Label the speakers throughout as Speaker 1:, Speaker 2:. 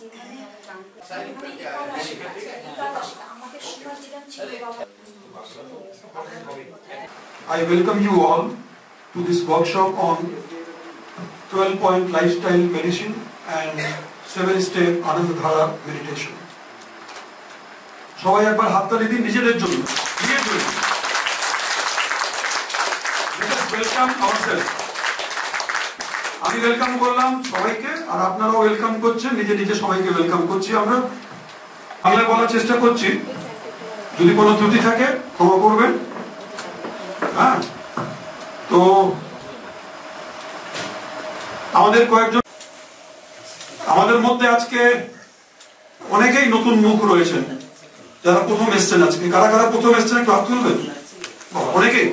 Speaker 1: I welcome you all to this workshop on 12-point lifestyle medicine and 7-step Anandadhara meditation. সবাই একবার হাততালি দিন নিজেদের জন্য, নিজের জন্য। Let us welcome ourselves. আমি ওয়েলকাম করলাম সবাইকে, আর আপনারাও ওয়েলকাম করছেন, নিজে নিজে সবাইকে ওয়েলকাম করছি। আমরা বাংলায় বলার চেষ্টা করছি, যদি কোনো ত্রুটি থাকে ক্ষমা করবেন। হ্যাঁ, তো আমাদের মধ্যে আজকে অনেকেই নতুন মুখ রয়েছেন, যারা প্রথম এসছেন। আজকে কারা কারা প্রথম এসছেন একটু হাত তুলবেন। অনেকেই,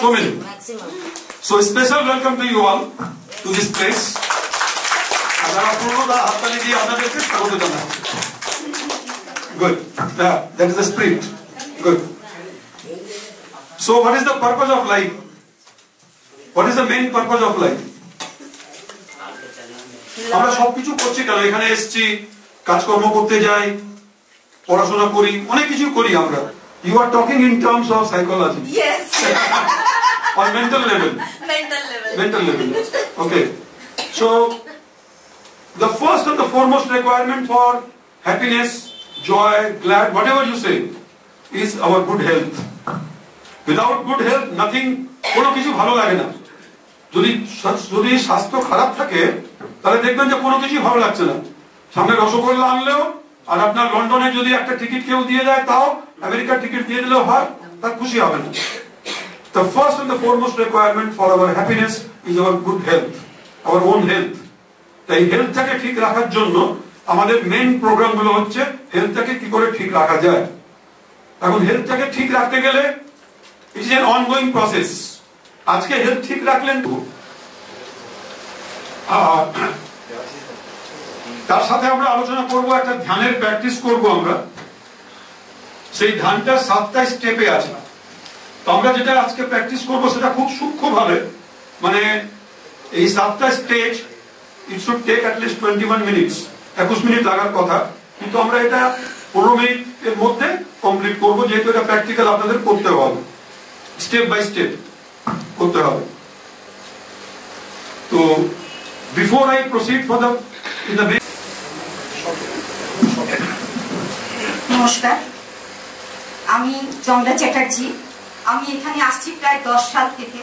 Speaker 1: so many. So special welcome to you all to this place. যারা পুরোটা হাততালি দিয়ে আপনাদেরকে স্বাগত জানাচ্ছি। Good. Yeah, that is the spirit. Good. So what is the purpose of life? What is the main purpose of life? আমরা সবকিছু করছি কেন? এখানে এসেছি, কাজকর্ম করতে যাই, পড়াশোনা করি, অনেক কিছু করি আমরা। You are talking in terms of psychology.
Speaker 2: Yes.
Speaker 1: On mental level. Mental level. Okay. So the first and the foremost requirement for happiness, joy, glad, whatever you say, is our good health. Without good health, nothing, কোনো কিছু ভালো লাগে না। যদি স্বাস্থ্য খারাপ থাকে তাহলে দেখবেন যে কোনো কিছু ভালো লাগছে না। সামনে রসগোল্লা আনলেও, আর আপনার লন্ডনে যদি একটা টিকিট কেউ দিয়ে দেয়, তাও আমেরিকার টিকিট দিয়ে দিলেও হয়, তার খুশি হবে না। The first and the foremost requirement for our happiness is our good health, our own health. তাই হেলথটাকে ঠিক রাখার জন্য আমাদের মেইন প্রোগ্রাম গুলো হচ্ছে হেলথটাকে কি করে ঠিক রাখা যায়। এখন হেলথটাকে ঠিক রাখতে গেলে it is an ongoing process. আজকে হেলথ ঠিক রাখলেন, তার সাথে আমরা আলোচনা করব, একটা ধ্যানের প্র্যাকটিস করব আমরা। সেই ধ্যানটা 7টা স্টেপে আছে। তো আমরা যেটা আজকে প্র্যাকটিস করব সেটা খুব সূক্ষ্মভাবে, মানে এই 7টা stage, it should take at least 21 minutes, 21 minute লাগার কথা, কিন্তু আমরা এটা 15 মিনিটের মধ্যে কমপ্লিট করব, যেহেতু এটা প্র্যাকটিক্যাল আপনাদের করতে হবে, স্টেপ বাই স্টেপ করতে হবে। তো before I proceed for the in the
Speaker 2: নমস্কার, আমি চন্দ্রা চ্যাটার্জি। আমি এখানে আসছি প্রায় 10 সাল থেকে।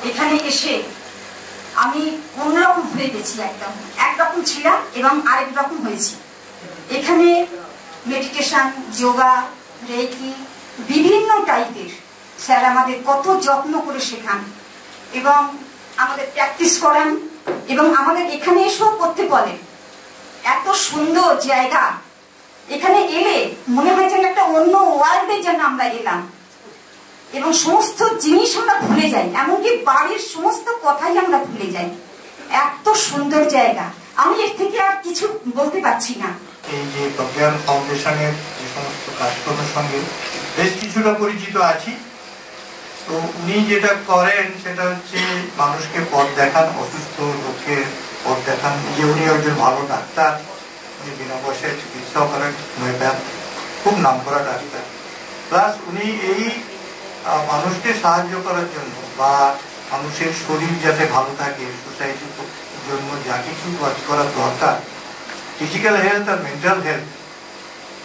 Speaker 2: এখানে এসে আমি অন্যরকম হয়ে গেছি, একরকম ছিলাম এবং আরেক রকম হয়েছি। এখানে মেডিটেশন, যোগা, রেকি, বিভিন্ন টাইপের স্যার আমাদের কত যত্ন করে শেখান এবং আমাদের প্র্যাকটিস করান, এবং আমাদের এখানে এসেও করতে বলেন। এত সুন্দর জায়গা, এখানে এলে মনে হয় যেন একটা অন্য ওয়ার্ল্ডে যেন আমরা এলাম, এবং সমস্ত জিনিস আমরা ভুলে যাই, এমনকি বাড়ির সমস্ত কথাই আমরা ভুলে যাই। এত সুন্দর জায়গা, আমি এর থেকে আর কিছু বলতে পারছি না।
Speaker 3: এই যে প্রজ্ঞান ফাউন্ডেশনের যে সমস্ত কাজকর্মের সঙ্গে বেশ কিছুটা পরিচিত আছি। তো উনি যেটা করেন সেটা হচ্ছে মানুষকে পথ দেখান, অসুস্থ লোককে পথ দেখান। যে উনি একজন ভালো ডাক্তার, উনি বিনা পয়সায় চিকিৎসা করেন, হোমিওপ্যাথ, খুব নাম করা ডাক্তার। প্লাস উনি এই মানুষকে সাহায্য করার জন্য বা মানুষের শরীর যাতে ভালো থাকে, সোসাইটির জন্য যা কিছু কাজ করার দরকার, ফিজিক্যাল হেলথ আর মেন্টাল হেলথ।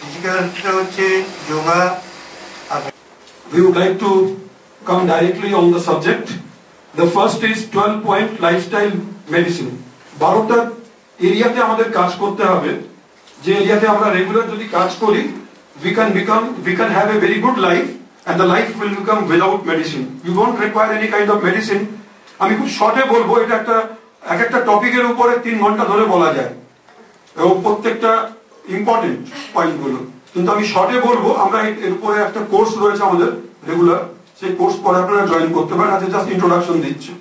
Speaker 3: ফিজিক্যাল হেলথটা হচ্ছে yoga.
Speaker 1: We would like to come directly on the subject. The first is 12-point lifestyle medicine. 12টা এরিয়াতে আমাদের কাজ করতে হবে, যে এরিয়াতে আমরা রেগুলার যদি কাজ করি, we can have a very good life and the life will become without medicine. You won't require any kind of medicine. আমি খুব শর্টে বলবো, এটা একটা টপিকের উপরে 3 ঘন্টা ধরে বলা যায় এবং প্রত্যেকটা ইম্পর্টেন্ট পয়েন্টগুলো, কিন্তু আমি শর্টে বলবো। আমরা এর উপরে একটা কোর্স রয়েছে আমাদের রেগুলার, সেই কোর্স পরে আপনারা জয়েন করতে পারেন। আজকে জাস্ট ইন্ট্রোডাকশন দিচ্ছি।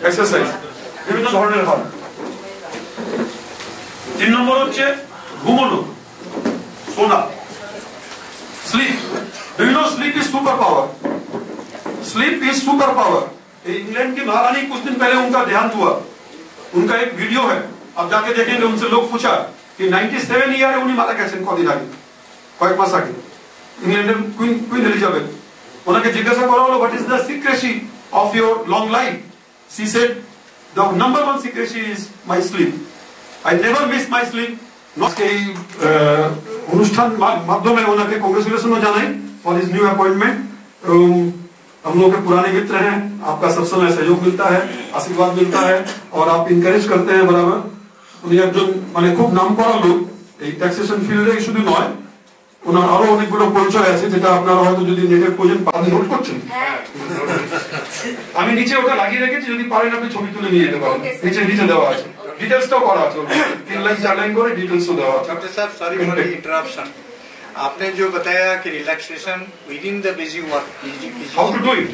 Speaker 1: এক্সারসাইজ বিভিন্ন ধরনের হয়। 3 নম্বর হচ্ছে ঘুমানো, সোনা, sleep. Do you know sleep is super power? Sleep is super power. England की महारानी कुछ दिन पहले उनका देहांत हुआ, उनका एक वीडियो है, अब जाके देखेंगे उनसे लोग पूछा कि 97 ईयर उन्हीं मारा गए कदिन आगे कयेक मास आगे इंग्लैंड क्वीन एलिजाबेथ ওনাকে জিজ্ঞাসা করা হলো what is the secrecy of your long life she said the number one secrecy is my sleep I never miss my sleep এই অনুষ্ঠান মাধ্যমে ওনাকে কংগ্রেচুলেশনও জানাই for his new appointment हम लोग के पुराने मित्र हैं आपका सब समय सहयोग मिलता है आशीर्वाद मिलता है और आप इनकरेज करते हैं बराबर উনি একজন মানে খুব নামকরা লোক এই ট্যাক্সেশন ফিল্ডে শুধু নয় ওনার আরো অনেকগুলো পরিচয় আছে যেটা আপনারা হয়তো যদি নেটে খোঁজেন আপনি নোট করছেন আমি নিচে ওটা লাগিয়ে রেখেছি যদি পারেন আপনি ছবি তুলে নিয়ে যেতে পারেন নিচে দেওয়া আছে ডিটেইলসটাও করা আছে 3 লাইন 4 লাইন করে ডিটেইলসও দেওয়া আছে
Speaker 3: डॉक्टर साहब सॉरी फॉर द इंटरप्शन आपने जो बताया कि relaxation within the busy work
Speaker 1: how to do it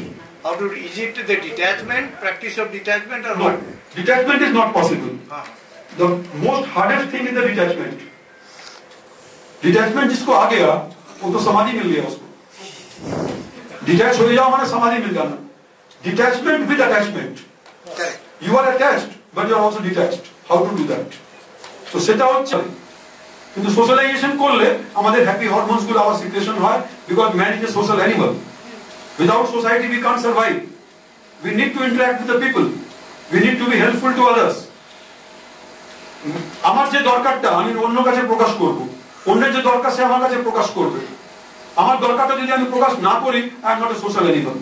Speaker 3: is it the detachment practice of detachment or
Speaker 1: no
Speaker 3: what
Speaker 1: detachment is not possible the most hardest thing is the detachment detachment जिसको आ गया वो तो समाधि मिल गया उसको detach हो जाओ माने समाधि मिल जाना detachment with attachment you are attached but you are also detached how to do that तो সেটা হচ্ছে কিন্তু সোশ্যালাইজেশন করলে আমাদের হ্যাপি হরমোনস গুলো আবার সিক্রেশন হয় because man is a social animal without society we can't survive we need to interact with the people we need to be helpful to others আমার যে দরকারটা আমি অন্য কাছে প্রকাশ করব অন্যের যে দরকার সে আমার কাছে প্রকাশ করবে আমার দরকারটা যদি আমি প্রকাশ না করি I am not a social animal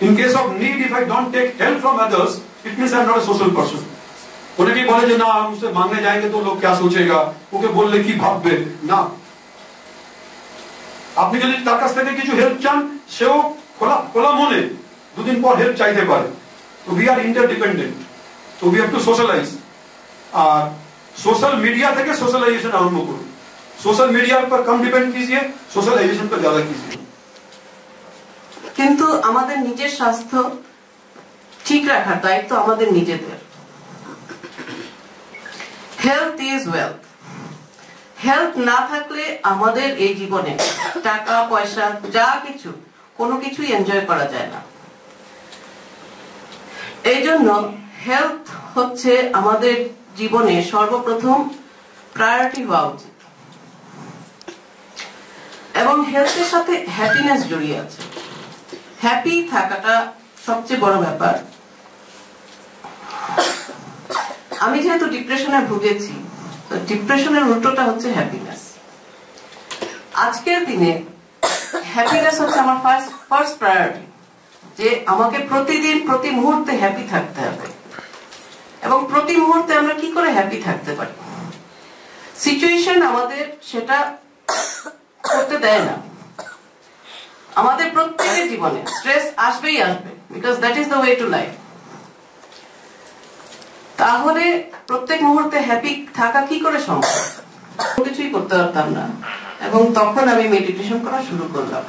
Speaker 1: in case of need if I don't take help from others it means I am not a social person অনেকেই বলে যে না हमसे मांगने जाएंगे तो लोग क्या सोचेगा ওকে বললে কি ভাববে না আপনি যদি তার কাছ থেকে কিছু হেল্প চান সেও খোলা মনে দুদিন পর হেল্প চাইতে পারে তো উই আর ইন্টারডিপেন্ডেন্ট তো উই হ্যাভ টু সোশ্যালাইজ আর সোশ্যাল মিডিয়া থেকে সোশ্যালাইজেশন আরম্ভ করুন सोशल मीडिया पर कम डिपेंड कीजिए सोशलाइजेशन पर ज्यादा कीजिए
Speaker 4: কিন্তু আমাদের নিজের স্বাস্থ্য ঠিক রাখার দায়িত্ব আমাদের নিজেদের হেলথ ইজ ওয়েলথ হেলথ না থাকলে আমাদের এই জীবনে টাকা পয়সা যা কিছু কোনো কিছুই এনজয় করা যায় না এইজন্য হেলথ হচ্ছে আমাদের জীবনে সর্বপ্রথম প্রায়োরিটি হওয়া উচিত এবং হেলথের সাথে হ্যাপিনেস জড়িয়ে আছে হ্যাপি থাকাটা সবচেয়ে বড় ব্যাপার আমি যেহেতু ডিপ্রেশনে ভুগেছি তো ডিপ্রেশনের উল্টোটা হচ্ছে হ্যাপিনেস আজকের দিনে হ্যাপিনেস হচ্ছে আমার ফার্স্ট প্রায়োরিটি যে আমাকে প্রতিদিন প্রতি মুহূর্তে হ্যাপি থাকতে হবে এবং প্রতি মুহূর্তে আমরা কি করে হ্যাপি থাকতে পারি সিচুয়েশন আমাদের সেটা করতে দেয় না আমাদের প্রত্যেকের জীবনে স্ট্রেস আসবেই আসবে because that is the way to life তাহলে প্রত্যেক মুহূর্তে হ্যাপি থাকা কি করে সম্ভব কিছুই করতে পারতাম না এবং তখন আমি মেডিটেশন করা শুরু করলাম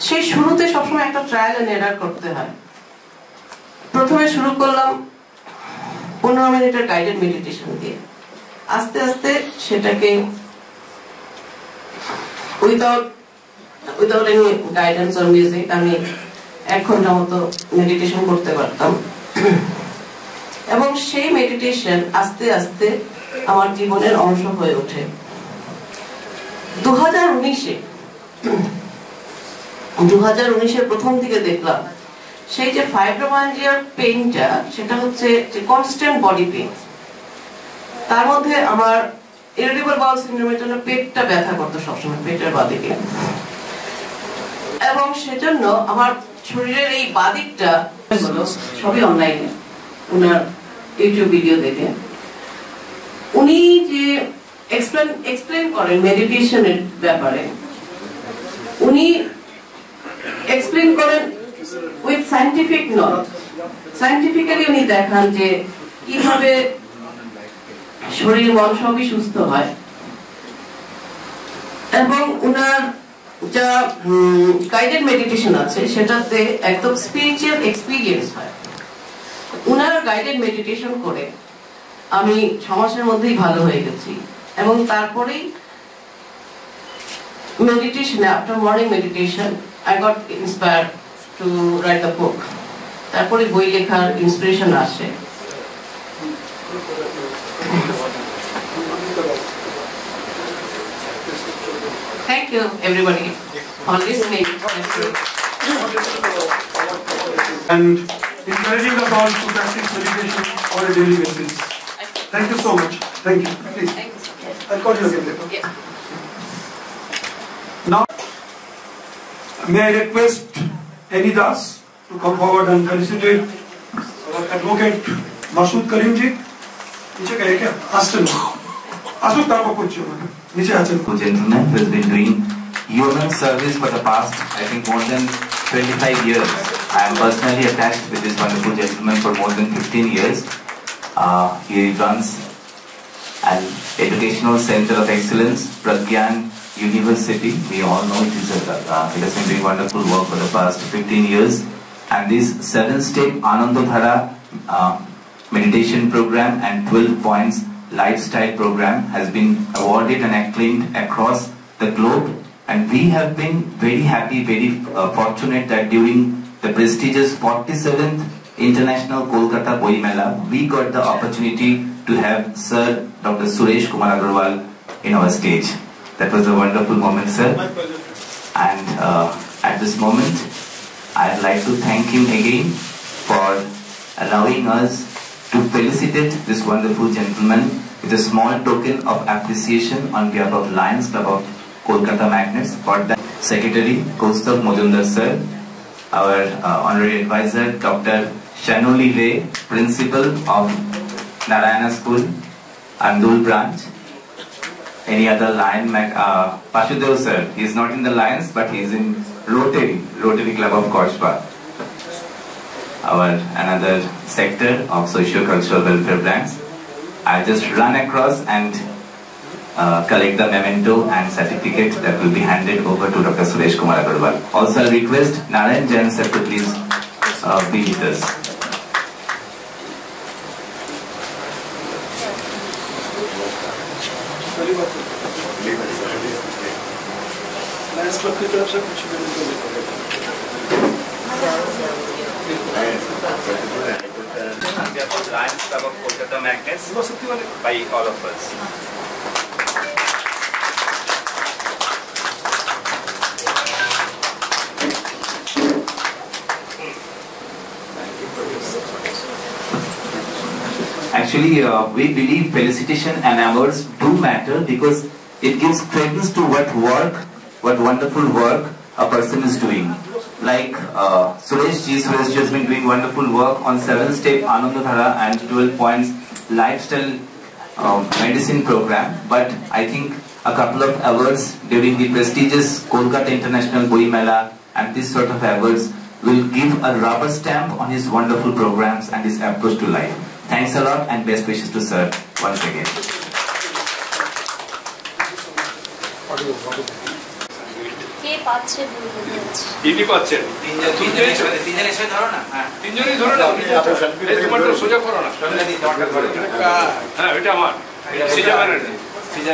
Speaker 4: সেই শুরুতে সবসময় একটা ট্রায়াল এন্ড এরর করতে হয় প্রথমে শুরু করলাম 15 মিনিটের গাইডেড মেডিটেশন দিয়ে আস্তে আস্তে সেটাকে without any guidance or music আমি 1 ঘন্টা মতো মেডিটেশন করতে পারতাম এবং সেই মেডিটেশন আস্তে আস্তে আমার জীবনের অংশ হয়ে ওঠে 2019-এর প্রথম দিকে দেখলাম সেই যে ফাইব্রোমাইয়ালজিয়ার পেইনটা সেটা হচ্ছে যে কনস্ট্যান্ট বডি পেইন তার মধ্যে আমার ইরিটেবল বাউল সিনড্রোমের জন্য পেটটা ব্যথা করতো সবসময় পেটের বাদিকে এবং সেজন্য আমার শরীরের এই বাদিকটা সবই অনলাইনে ওনার ইউটিউব ভিডিও দেখে উনি যে এক্সপ্লেন করেন মেডিটেশনের ব্যাপারে উনি এক্সপ্লেন করেন উইথ সায়েন্টিফিক নলেজ সায়েন্টিফিক্যালি উনি দেখান যে কিভাবে শরীর মন সবই সুস্থ হয় এবং উনার যা গাইডেড মেডিটেশন আছে সেটাতে একদম স্পিরিচুয়াল এক্সপেরিয়েন্স হয় উনার গাইডেড মেডিটেশন করে আমি 6 মাসের মধ্যেই ভালো হয়ে গেছি এবং তারপরেই meditation after morning meditation I got inspired to write the book তারপরে বই লেখার ইন্সপিরেশন আসে Thank you, everybody, for listening.
Speaker 1: And encouraging us all to practice meditation on a daily basis. Thank you so much. Thank you. Please.
Speaker 4: Thank you so much.
Speaker 1: I'll call you again later.
Speaker 4: Yeah.
Speaker 1: Now, may I request Any Das to come forward and felicitate our advocate Masood Karim ji. नीचे कहे क्या? Aston. Asuk tarpa kuch नीचे आचन.
Speaker 5: Gentleman who has been doing human service for the past, I think, more than 25 years. I am personally attached with this wonderful gentleman for more than 15 years. He runs an educational center of excellence, Pragyan University. We all know it is he has been doing wonderful work for the past 15 years. And this 7-step Anandodhara meditation program and 12 points lifestyle program has been awarded and acclaimed across the globe. And we have been very happy, very fortunate that during the prestigious 47th International Kolkata Boi Mela, we got the opportunity to have Sir Dr. Suresh Kumar Agarwal in our stage. That was a wonderful moment, sir.
Speaker 1: My pleasure.
Speaker 5: And at this moment, I'd like to thank him again for allowing us to felicitate this wonderful gentleman with a small token of appreciation on behalf of Lions Club of Kolkata Magnets. For that, Secretary Kaustubh Majumdar sir, our honorary advisor Dr. Shanoli Ray, Principal of Narayana School, Andul branch. Any other Lion, Pashudev sir, he is not in the Lions but he is in Rotary Club of Kochba. Our another sector of socio-cultural welfare branch. I just run across and collect the memento and certificate that will be handed over to Dr. Suresh Kumar Agarwal. Also, I request Narayan Jain sir to please be with us.
Speaker 1: Lions Club की तरफ से कुछ भी
Speaker 5: Lions Club of Kolkata Magnets by all of us. Actually, we believe felicitation and awards do matter because it gives credence to what wonderful work a person is doing. Like Suresh has been doing wonderful work on 7-step Anandodhara and 12 points lifestyle medicine program. But I think a couple of awards during the prestigious Kolkata International Boi Mela and this sort of awards will give a rubber stamp on his wonderful programs and his approach to life. Thanks a lot and best wishes to sir once again.
Speaker 6: দিদি পাচ্ছেন তিনজনই ধরো না তোমার সোজা করো না হ্যাঁ এটা আমার সিজা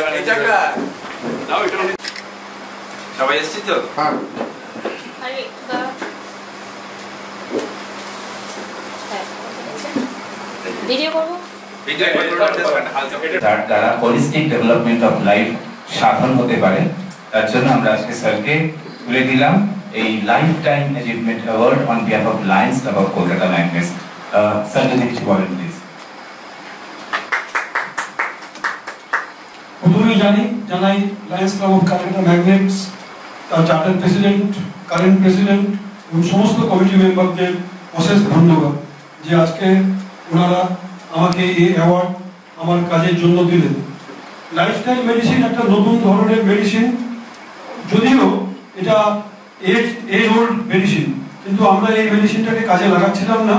Speaker 6: ব্যানার্জি দাও এটা সবাই এসছি তো
Speaker 7: ভিডিও করবো
Speaker 5: দ্বারা হোলিস্টিক ডেভেলপমেন্ট অফ লাইফ সাধন হতে পারে তার জন্য আমরা আজকে স্যারকে তুলে দিলাম এই life time achievement award on behalf of Lions club of Kolkata magnets. Sir যদি কিছু বলেন প্লিজ।
Speaker 1: প্রথমেই জানাই Lions club of Kolkata magnets তার চার্টার প্রেসিডেন্ট, কারেন্ট প্রেসিডেন্ট এবং সমস্ত কমিটি মেম্বারদের অশেষ ধন্যবাদ যে আজকে ওনারা আমাকে এই অ্যাওয়ার্ড আমার কাজের জন্য দিলেন। লাইফস্টাইল মেডিসিন একটা নতুন ধরনের মেডিসিন, যদিও এটা এজ ওল্ড মেডিসিন, কিন্তু আমরা এই মেডিসিনটাকে কাজে লাগাচ্ছিলাম না।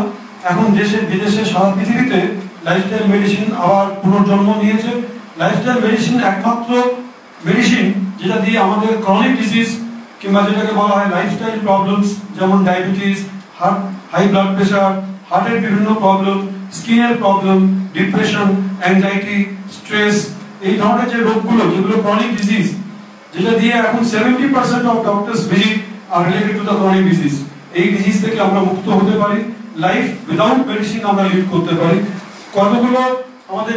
Speaker 1: এখন দেশে বিদেশে সারা পৃথিবীতে লাইফস্টাইল মেডিসিন আবার পুনর্জন্ম নিয়েছে। লাইফস্টাইল মেডিসিন একমাত্র মেডিসিন যেটা দিয়ে আমাদের ক্রনিক ডিজিজ কিংবা যেটাকে বলা হয় লাইফস্টাইল প্রবলেমস, যেমন ডায়াবেটিস, হাই ব্লাড প্রেশার, হার্টের বিভিন্ন প্রবলেম, স্কিনের প্রবলেম, ডিপ্রেশন, অ্যাংজাইটি, স্ট্রেস, এই ধরনের যে রোগগুলো যেগুলো ক্রনিক ডিজিজ, যেটা দিয়ে এখন 70% of doctors visit are related to the chronic disease, এই ডিজিজ থেকে আমরা মুক্ত হতে পারি। লাইফ উইদাউট মেডিসিন আমরা লিড করতে পারি। কতগুলো আমাদের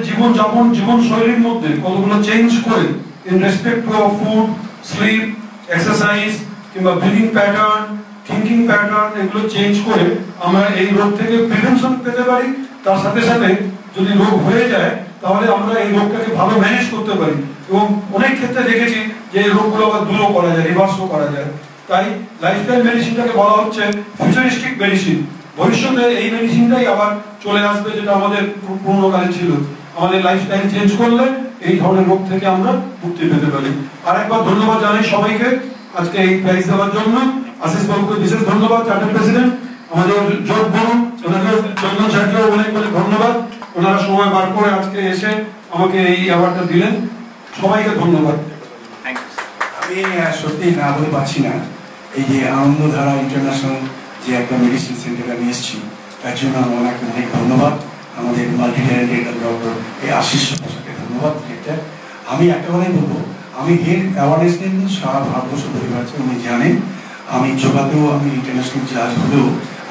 Speaker 1: জীবনশৈলীর মধ্যে কতগুলো চেঞ্জ করে in respect to food, sleep, exercise কিংবা ব্রিদিং প্যাটার্ন, থিঙ্কিং প্যাটার্ন এগুলো চেঞ্জ করে আমরা এই রোগ থেকে প্রিভেনশন পেতে পারি। তার সাথে সাথে যদি রোগ হয়ে যায় তাহলে আমরা এই রোগটাকে ভালো ম্যানেজ করতে পারি এবং অনেক ক্ষেত্রে দেখেছি যে এই রোগগুলো আবার দূরও করা যায়, রিভার্সও করা যায়। তাই লাইফস্টাইল মেডিসিনটাকে বলা হচ্ছে ফিউচারিস্টিক মেডিসিন। ভবিষ্যতে এই মেডিসিনটাই আবার চলে আসবে যেটা আমাদের পুরনো কালে ছিল। আমাদের লাইফস্টাইল চেঞ্জ করলে এই ধরনের রোগ থেকে আমরা মুক্তি পেতে পারি। আরেকবার ধন্যবাদ জানাই সবাইকে আজকে এই প্রাইজ দেওয়ার জন্য। আশিস বাবুকে বিশেষ ধন্যবাদ, চার্টার প্রেসিডেন্ট। আমাদের জজ বরু ওনাকে, চন্দন স্যারকেও অনেক অনেক ধন্যবাদ, ওনারা সময় বার করে আজকে এসে আমাকে এই অ্যাওয়ার্ডটা দিলেন। সবাইকে ধন্যবাদ।
Speaker 8: আমি সত্যি না বলে পাচ্ছি না, এই যে আনন্দধারা ইন্টারন্যাশনাল যে একটা মেডিসিন সেন্টারে আমি এসেছি তার জন্য আমার ওনাকে অনেক ধন্যবাদ। আমাদের মাল্টি ট্যালেন্টেড ডক্টর এই আশিস প্রসাদকে ধন্যবাদ। আমি একটা কথাই বলবো, আমি হেলথ অ্যাওয়ারনেস নিয়ে কিন্তু সারা ভারতবর্ষ ধরে বেড়াচ্ছি, উনি জানেন। আমি যোগাতেও আমি ইন্টারন্যাশনাল জাজ হলেও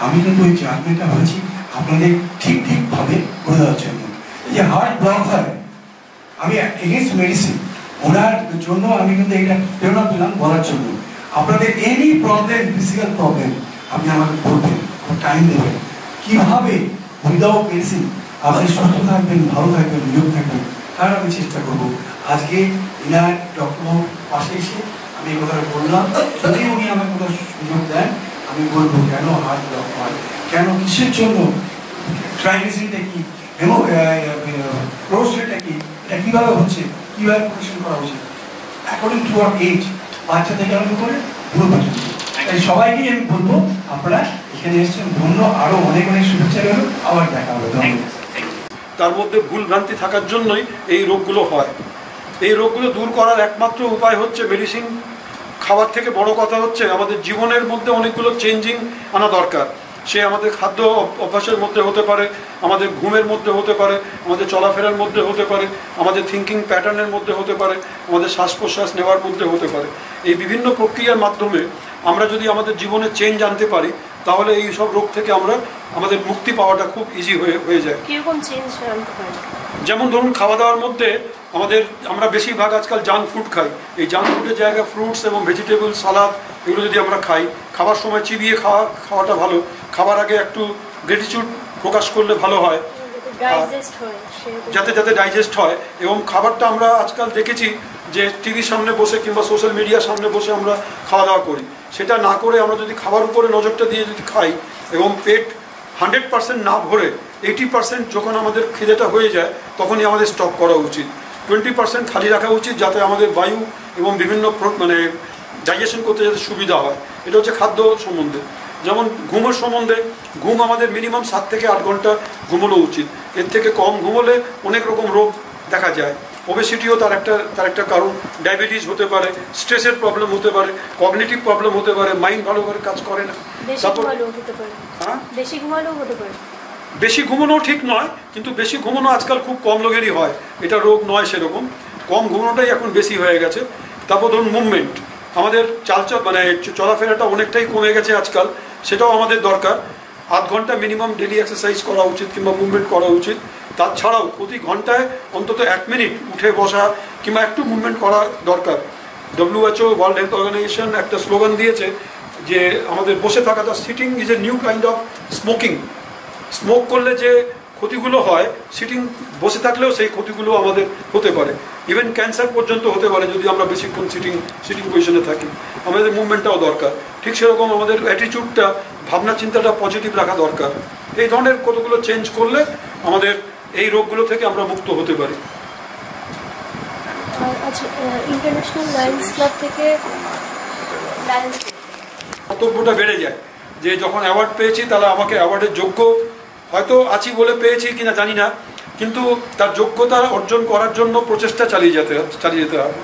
Speaker 8: আমি কিন্তু ওই জাজমেন্টটা হয়েছি আপনাদের ঠিকভাবে করে দেওয়ার জন্য। যে হার্ট ব্লক হয়, আমি এগেনস্ট মেডিসিন, ওনার জন্য আমি কিন্তু এটা প্রেরণা পেলাম বলার জন্য। আপনাদের এনি প্রবলেম, ফিজিক্যাল প্রবলেম, আপনি আমাকে বলবেন, টাইম দেবেন, কীভাবে উইদাউট মেডিসিন আপনি সুস্থ থাকবেন, ভালো থাকবেন, নিয়োগ থাকবেন, তার আমি চেষ্টা করবো। আজকে ইনার ডক্টর পাশে এসে আমি এই কথাটা বললাম, যদি উনি আমাকে কোনো সুযোগ দেন আমি বলবো কেন হার্ট ব্লক হয়, কেন কিসের জন্য, ট্রাইগ্লিসারিডটা কি, প্রোস্টেটটা কি, এটা কীভাবে হচ্ছে, কীভাবে পরিশ্রম করা উচিত অ্যাকর্ডিং টু আওয়ার এজ, বাচ্চা থেকে আরম্ভ করে বুড়ো পর্যন্ত। তাই সবাইকেই আমি বলবো আপনারা এখানে এসেছেন, ধন্য, আরও অনেক অনেক শুভেচ্ছা রইল, আবার দেখা হবে। ধন্যবাদ।
Speaker 1: তার মধ্যে ভুল ভ্রান্তি থাকার জন্যই এই রোগগুলো হয়। এই রোগগুলো দূর করার একমাত্র উপায় হচ্ছে মেডিসিন খাবার থেকে বড় কথা হচ্ছে আমাদের জীবনের মধ্যে অনেকগুলো চেঞ্জিং আনা দরকার। সে আমাদের খাদ্য অভ্যাসের মধ্যে হতে পারে, আমাদের ঘুমের মধ্যে হতে পারে, আমাদের চলাফেরার মধ্যে হতে পারে, আমাদের থিঙ্কিং প্যাটার্নের মধ্যে হতে পারে, আমাদের শ্বাস প্রশ্বাস নেওয়ার মধ্যে হতে পারে। এই বিভিন্ন প্রক্রিয়ার মাধ্যমে আমরা যদি আমাদের জীবনে চেঞ্জ আনতে পারি তাহলে এই সব রোগ থেকে আমাদের মুক্তি পাওয়াটা খুব ইজি হয়ে যায়।
Speaker 7: কিরকম চেঞ্জ আনতে পারি?
Speaker 1: যেমন ধরুন খাওয়া দাওয়ার মধ্যে আমরা বেশিরভাগ আজকাল জাঙ্ক ফুড খাই। এই জাঙ্ক ফুডের জায়গায় ফ্রুটস এবং ভেজিটেবল, সালাদ এগুলো যদি আমরা খাই, খাবার সময় চিবিয়ে খাওয়াটা ভালো, খাবার আগে একটু গ্র্যাটিটিউড প্রকাশ করলে ভালো হয়, যাতে ডাইজেস্ট হয়। এবং খাবারটা আমরা আজকাল দেখেছি যে টিভির সামনে বসে কিংবা সোশ্যাল মিডিয়ার সামনে বসে আমরা খাওয়া দাওয়া করি, সেটা না করে আমরা যদি খাবার উপরে নজরটা দিয়ে যদি খাই এবং পেট 100% না ভরে 80% যখন আমাদের খিদেটা হয়ে যায় তখনই আমাদের স্টপ করা উচিত। 20% খালি রাখা উচিত যাতে আমাদের বায়ু এবং বিভিন্ন ডাইজেশন করতে যাতে সুবিধা হয়। এটা হচ্ছে খাদ্য সম্বন্ধে। যেমন ঘুমের সম্বন্ধে, ঘুম আমাদের মিনিমাম 7 থেকে 8 ঘন্টা ঘুমানো উচিত। এর থেকে কম ঘুমোলে অনেক রকম রোগ দেখা যায়। ওবেসিটিও তার একটা কারণ, ডায়াবেটিস হতে পারে, স্ট্রেসের প্রবলেম হতে পারে, কগনিটিভ প্রবলেম হতে পারে, মাইন্ড ভালো করে কাজ করে না। বেশি ঘুমানো ঠিক নয়, কিন্তু বেশি ঘুমানো আজকাল খুব কম লোকেরই হয়, এটা রোগ নয় সেরকম। কম ঘুমানোটাই এখন বেশি হয়ে গেছে। তারপর ধরুন মুভমেন্ট, আমাদের চলাফেরাটা অনেকটাই কমে গেছে আজকাল, সেটাও আমাদের দরকার। 8 ঘন্টা মিনিমাম ডেলি এক্সারসাইজ করা উচিত কিংবা মুভমেন্ট করা উচিত। তাছাড়াও প্রতি ঘন্টায় অন্তত 1 মিনিট উঠে বসা কিংবা একটু মুভমেন্ট করা দরকার। WHO ওয়ার্ল্ড হেলথ অর্গানাইজেশন একটা স্লোগান দিয়েছে যে আমাদের বসে থাকাটা, sitting is a new kind of smoking. Smoke করলে যে ক্ষতিগুলো হয়, বসে থাকলেও সেই ক্ষতিগুলো আমাদের হতে পারে, ইভেন ক্যান্সার পর্যন্ত হতে পারে যদি আমরা বেশিক্ষণ সিটিং পজিশনে থাকি। আমাদের মুভমেন্টটাও দরকার। ঠিক সেরকম আমাদের অ্যাটিটিউডটা, ভাবনা চিন্তাটা পজিটিভ রাখা দরকার। এই ধরনের কতগুলো চেঞ্জ করলে আমাদের এই রোগগুলো থেকে আমরা মুক্ত হতে পারি।
Speaker 7: আচ্ছা, ইন্টারন্যাশনাল লায়ন্স ক্লাব থেকে
Speaker 1: কর্তব্যটা বেড়ে যায় যে যখন অ্যাওয়ার্ড পেয়েছি তাহলে আমাকে অ্যাওয়ার্ডের যোগ্য হয়তো আছি বলে পেয়েছি কিনা জানি না, কিন্তু তার যোগ্যতা অর্জন করার জন্য প্রচেষ্টা চালিয়ে যেতে হবে।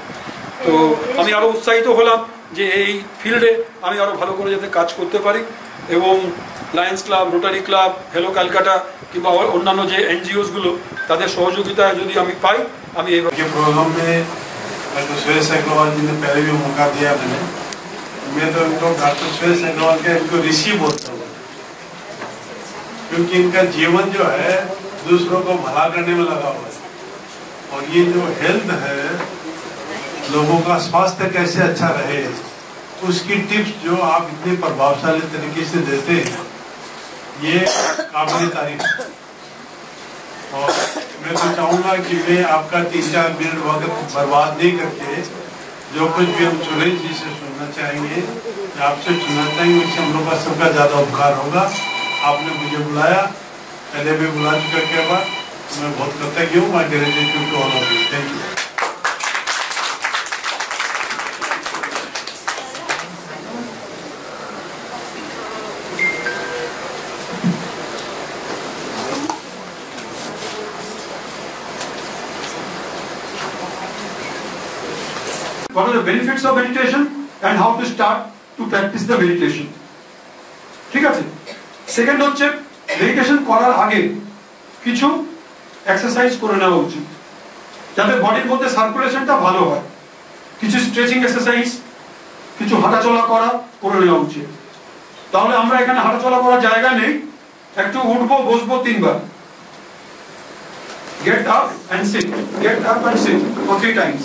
Speaker 1: তো আমি আরও উৎসাহিত হলাম যে এই ফিল্ডে আমি আরও ভালো করে যাতে কাজ করতে পারি এবং Lions club, rotary club, hello Calcutta কিংবা অন্যান্য যে NGOsগুলো তাদের সহযোগিতায় যদি আমি পাই, আমি এই
Speaker 8: प्रोग्राम में सुरेश अग्रवाल जी ने पहले भी मौका दिया मैं तो इनको डॉक्टर सुरेश अग्रवाल के इनको ऋषि बोलता हूँ, क्योंकि इनका जीवन जो है दूसरों को भला करने में लगा हुआ है। और ये जो हेल्थ है
Speaker 9: लोगों का स्वास्थ्य कैसे अच्छा रहे, उसकी टिप्स जो आप इतने प्रभावशाली तरीके से देते हैं, ये काबिल तारीफ है। और मैं तो चाहूँगा कि मैं आपका 3-4 मिनट वक्त बर्बाद नहीं करके जो कुछ भी हम सुरेश जी से सुनना चाहेंगे, आपसे सुनना चाहेंगे, उससे हम लोग का सबका ज़्यादा उपकार होगा। आपने मुझे बुलाया, पहले भी बुला चुका के बाद, मैं बहुत कृतज्ञ हूँ। My gratitude to all of you. Thank you.
Speaker 1: What are the benefits of meditation and how to start to practice the meditation? ঠিক আছে। সেকেন্ড হচ্ছে মেডিটেশন করার আগে কিছু এক্সারসাইজ করে নেওয়া উচিত যাতে বডির মধ্যে সার্কুলেশনটা ভালো হয়। কিছু স্ট্রেচিং এক্সারসাইজ, কিছু হাঁটাচলা করা করে নেওয়া উচিত। তাহলে আমরা এখানে হাঁটাচলা করার জায়গা নেই, একটু উঠবো বসবো 3 বার। Get up and sit, get up and sit for 3 times.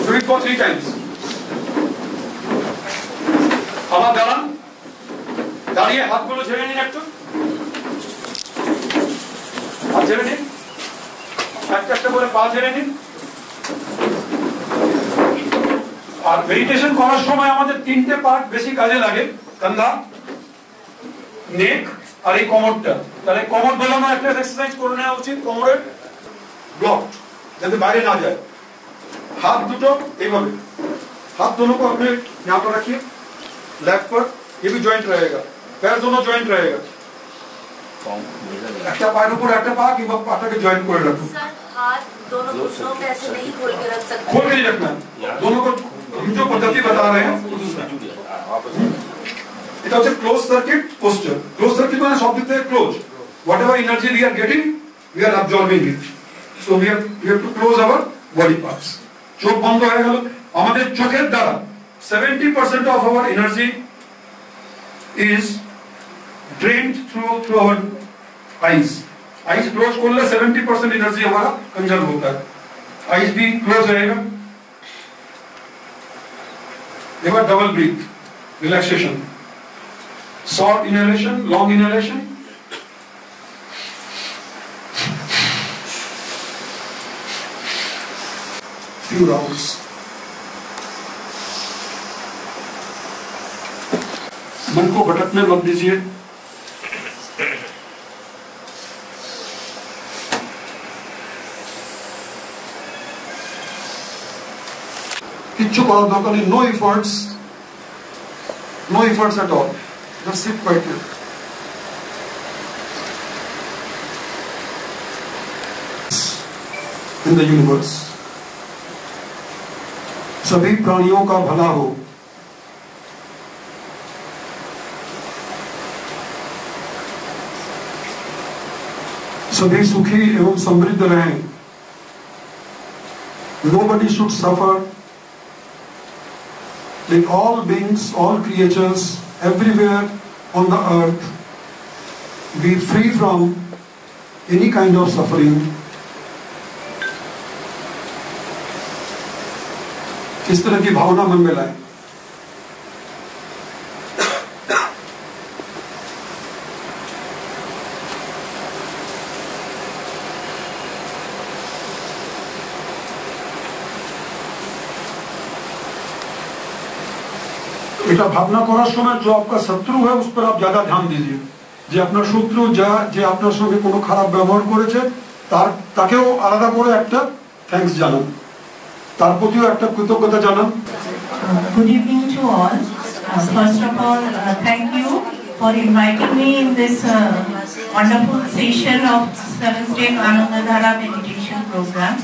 Speaker 1: Do it for 3 times. আবার দাঁড়ান, দাঁড়িয়ে হাতগুলো ছেড়ে নিন, একটু হাত ছেড়ে নিন, একটা একটা করে পা ছেড়ে নিন। আর মেডিটেশন করার সময় আমাদের 3টে পার্ট বেশি কাজে লাগে, কাঁধা, নেক আর এই কোমরটা। তাহলে কোমর দোলানোর একটা এক্সারসাইজ করে নেওয়া উচিত, কোমরের ব্লক যাতে বাইরে না যায়। हाथ दुटो এইভাবে, हाथ दोनों को अपने यहाँ पर रखिए, लेफ्ट पर, ये भी जॉइंट रहेगा, पैर दोनों जॉइंट रहेगा। একটা পায়ের উপর একটা পা কিংবা পাটাকে জয়েন্ট করে রাখুন।
Speaker 10: सर हाथ दोनों घुटनों पे ऐसे नहीं खोल के रख सकते,
Speaker 1: खोल के नहीं रखना, दोनों को हम जो पद्धति बता रहे हैं এটা হচ্ছে close circuit poster. Close circuit মানে সব দিক থেকে close, what ever energy we are getting we are absorbing it, so we have two close our body parts. চোখ বন্ধ হয়ে গেল, আমাদের চোখের দ্বারা 70% of our energy is drained through our eyes. Eyes close করলে 70% एनर्जी हमारा कंजर्व होता है। आईज भी क्लोज रहेगा। एक बार double breath, relaxation, short inhalation, long inhalation, few rounds. मन को भटकने मत दीजिए। किच्छु करा दरकार नहीं, no efforts at all, just sit quietly. In the universe, सभी प्राणियों का भला हो, सभी सुखी एवं समृद्ध रहें। Nobody should suffer. Let all beings, all creatures, everywhere on the earth be free from any kind of suffering. इस तरह की भावना मन में लाए। এটা ভাবনা করার সময় যে আপনার শত্রু है उस पर आप ज्यादा ध्यान दीजिए। যে আপনার শত্রু যে আপনার সঙ্গে কোনো খারাপ ব্যবহার করেছে তাকেও আলাদা করে একটা থ্যাঙ্কস জানান, তার প্রতিও একটা কৃতজ্ঞতা জানান।
Speaker 11: Good evening to all. First of all, thank you for inviting me in this wonderful session of 7-step Anandadhara meditation program.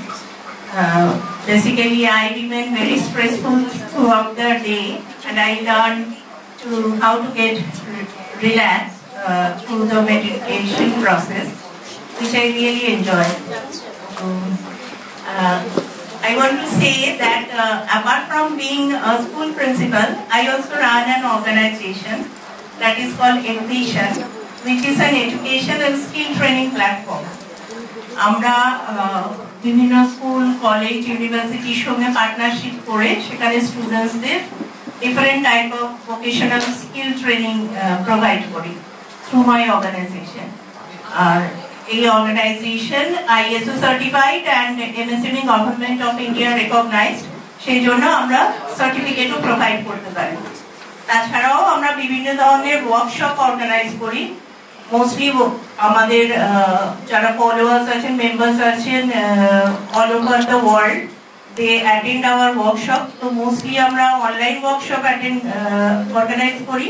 Speaker 11: Basically, I remain very stressful throughout the day, and I learn how to get relaxed through the meditation process, which I really enjoy. I want to say that apart from being a school principal, I also run an organization that is called Envision, which is an education and skill training platform. আমরা বিভিন্ন school, college, ইউনিভার্সিটির সঙ্গে partnership করে সেখানে স্টুডেন্টসদের different type of vocational skill training provide করি through my organisation. আর এই organisation ISO certified and MSME government of India recognised, সেই জন্য আমরা সার্টিফিকেটও প্রোভাইড করতে পারি। তাছাড়াও আমরা বিভিন্ন ধরনের ওয়ার্কশপ অর্গানাইজ করি। মোস্টলি আমাদের যারা ফলোয়ার্স আছেন, মেম্বার্স আছেন all over the world, they attend our workshop. তো মোস্টলি আমরা অনলাইন ওয়ার্কশপ অর্গানাইজ করি।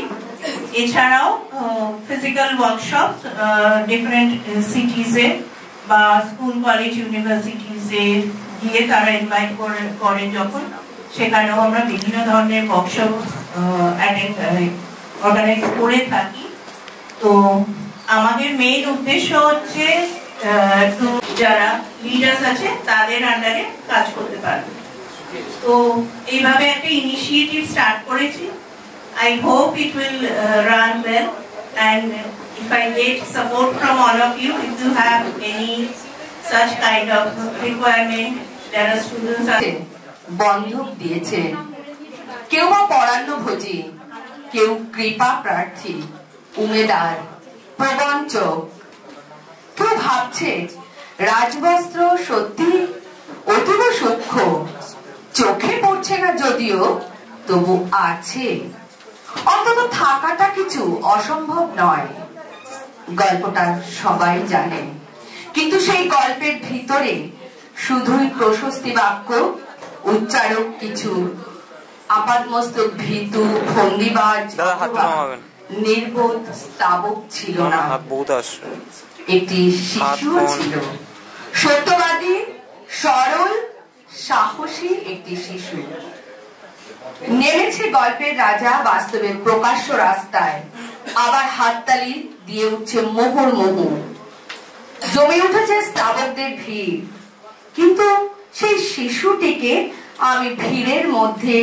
Speaker 11: এছাড়াও ফিজিক্যাল ওয়ার্কশপ ডিফারেন্ট সিটিজে বা স্কুল, কলেজ, ইউনিভার্সিটিজে গিয়ে তারা ইনভাইট করেন যখন, সেখানেও আমরা বিভিন্ন ধরনের ওয়ার্কশপ অর্গানাইজ করে থাকি। তো আমাদের মেইন উদ্দেশ্য হচ্ছে যারা লিডার্স আছে তাদের আন্ডারে কাজ করতে পারবে। তো এইভাবে একটা ইনিশিয়েটিভ স্টার্ট করেছি। I hope it will run well, and if I get support from all of you, if you have any such kind of requirement, there are students are
Speaker 2: বন্ধক দিয়েছে, কেউ বা পরান্নভোজী, কেউ কৃপা প্রার্থী, উমেদার, প্রবঞ্চক। কেউ ভাবছে রাজবস্ত্র সত্যি অতীব সূক্ষ্ম, চোখে পড়ছে না যদিও, তবু আছে। অন্তত থাকাটা কিছু অসম্ভব নয়। গল্পটা সবাই জানে, কিন্তু সেই গল্পের ভিতরে শুধুই প্রশস্তি বাক্য, উচ্চারক কিছু আপাতমস্তক ভীতু ভঙ্গিবাজ, নির্বোধ স্তাবক ছিল না। একটি শিশু ছিল, সত্যবাদী, সরল, সাহসী একটি শিশু। নেমেছে গল্পের রাজা বাস্তবের প্রকাশ্য রাস্তায়, আবার হাততালি দিয়ে উঠছে মুহুর্মুহু, জমে উঠেছে স্তাবকদের ভিড়। কিন্তু সেই শিশুটিকে আমি ভিড়ের মধ্যে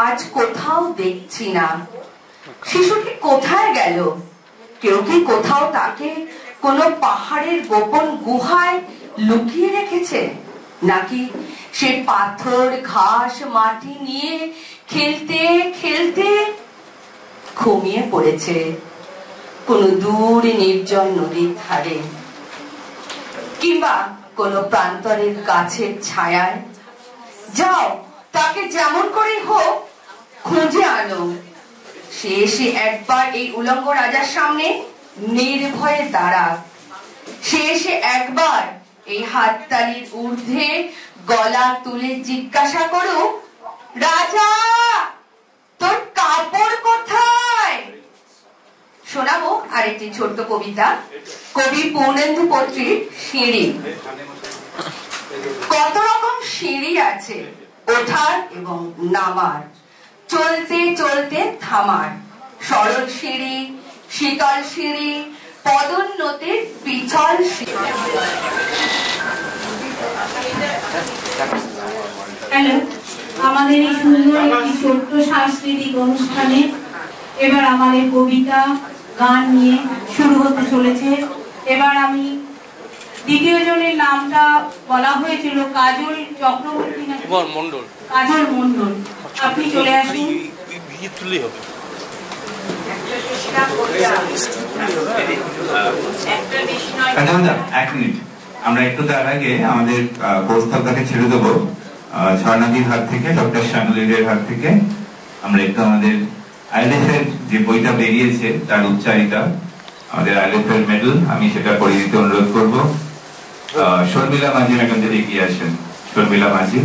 Speaker 2: আজ কোথাও দেখছি না। শিশুটি কোথায় গেল? কেউ কি কোথাও তাকে কোনো পাহাড়ের গোপন গুহায় লুকিয়ে রেখেছে, নাকি সে পাথর, ঘাস, মাটি নিয়ে খেলতে খেলতে ঘুমিয়ে পড়েছে কোনো দূর নির্জন নদীর ধারে, কিংবা কোনো প্রান্তরের গাছের ছায়ায়? যাও, তাকে যেমন করে হোক খুঁজে আনো। সে এসে একবার এই উলঙ্গ রাজার সামনে নির্ভয়ে দাঁড়াক। সে এসে একবার এই হাততালির ঊর্ধ্বে গলা তুলে জিজ্ঞাসা করুক, রাজা, তোর কাপড় কোথায়? শোনাবো আরেকটি ছোট্ট কবিতা, কবি পূর্ণেন্দু পত্রীর সিঁড়ি। কত রকম সিঁড়ি আছে, ওঠার এবং নামার, চলতে চলতে থামার। সরল সিঁড়ি, শীতল সিঁড়ি, পদোন্নতির পিছল সিঁড়ি।
Speaker 11: হ্যালো, আমাদের এই সুন্দর একটি ছোট্ট সাংস্কৃতিক অনুষ্ঠানে এবার আমাদের কবিতা, গান নিয়ে শুরু হতে চলেছে। এবার আমি দ্বিতীয় জনের নামটা বলা হয়েছিল কাজল চক্রবর্তী, মন্ডল, কাজল মন্ডল। আপনি চলে আসুন।
Speaker 12: এক মিনিট, আমরা একটু তার আগে আমাদের প্রস্তাবটাকে ছেড়ে দেবো ঝর্ণাদির হাত থেকে, ডক্টর শ্যামলীর হাত থেকে। আমরা একটু আমাদের ILF এর যে বইটা বেরিয়েছে তার উচ্চারিতা, আমাদের ILF এর মেডেল, আমি সেটা পড়িয়ে দিতে অনুরোধ করবো। শর্মিলা মাঝি ম্যাডাম যদি এগিয়ে আসেন। শর্মিলা মাঝি,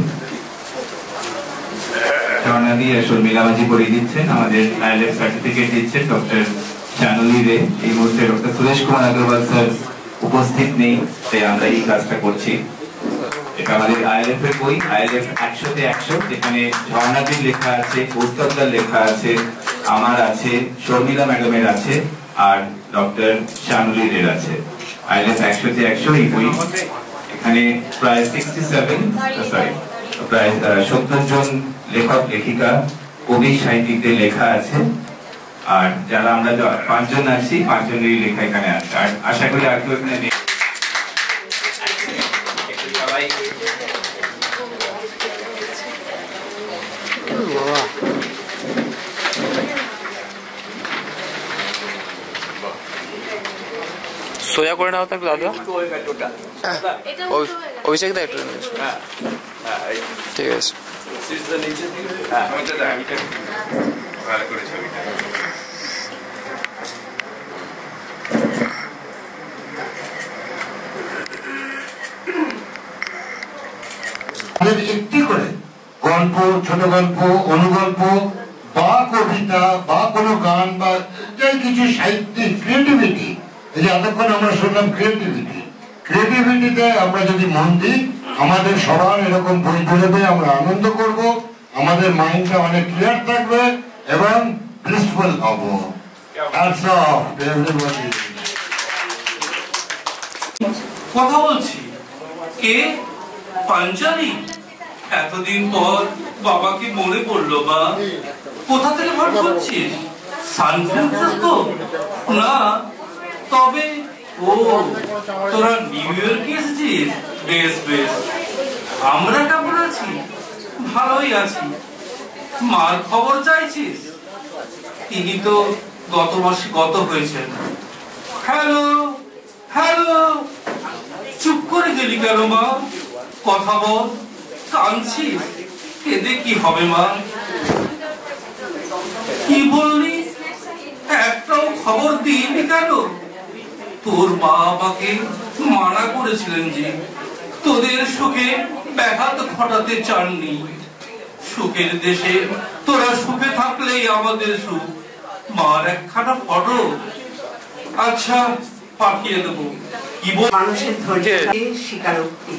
Speaker 12: ঝর্ণাদি আর শর্মিলা মাঝি পড়িয়ে দিচ্ছেন। আমাদের ILF সার্টিফিকেট দিচ্ছেন ডক্টর শ্যামলী রে। এই মুহূর্তে ডক্টর সুরেশ কুমার আগরওয়াল স্যার উপস্থিত নেই, তাই আমরা এই কাজটা করছি। এটা আমাদের ILF এর বই, ILF 100-তে 100, যেখানে ঝর্ণাদির লেখা আছে, কৌস্তবদার লেখা আছে, আমার আছে, শর্মিলা ম্যাডামের আছে, আর ডক্টর শ্যামলীর এর আছে। ILF 100-তে 100 এই বই। এখানে প্রায় 70 জন লেখক, লেখিকা, কবি, সাহিত্যিকদের লেখা আছে। আর যারা আমরা 5 জন আছি, 5 জনেরই লেখা এখানে আছে। আর আশা করি আর কেউ এখানে নেই।
Speaker 6: সোজা করে নাও তো একটু দাদা। অভিষেক দা একটু ঠিক আছে।
Speaker 13: একটি করে গল্প, ছোট গল্প, অনুগল্প বা কবিতা বা কোনো গান বা যাই কিছু সাহিত্যিক ক্রিয়েটিভিটি, এই যে এতক্ষণ আমরা শুনলাম ক্রিয়েটিভিটিতে আমরা যদি মন দিই, আমাদের সবার এরকম বই বেরোবে, আমরা আনন্দ করব, আমাদের মাইন্ডটা অনেক ক্লিয়ার থাকবে এবং পিসফুল হব।
Speaker 14: কথা বলছি কে? পাঞ্জাবি? এতদিন পর বাবাকে মনে পড়লো। বা কোথা থেকে ভাট করছিস? San Francisco? না, তবে ও তোরা নিউ ইয়র্কে এসেছিস? বেশ বেশ। আমরা কেমন আছি? ভালোই আছি। মার খবর চাইছিস? তিনি তো গত মাসে গত হয়েছেন। হ্যালো হ্যালো, চুপ করে গেলি কেন মা? কথা বল, কাঁদছিস? কেঁদে কি হবে মা? কি বললি? একটাও খবর দিইনি কেন? তোর মা আমাকে মানা করেছিলেন যে তোদের সুখে ব্যাঘাত ঘটাতে চাননি। সুখের দেশে তোরা সুখে থাকলেই আমাদের সুখ। মার একখানা ফটো আচ্ছা পাঠিয়ে দেবো। কি বল?
Speaker 4: মানুষের ধৈর্যকে স্বীকারোক্তি।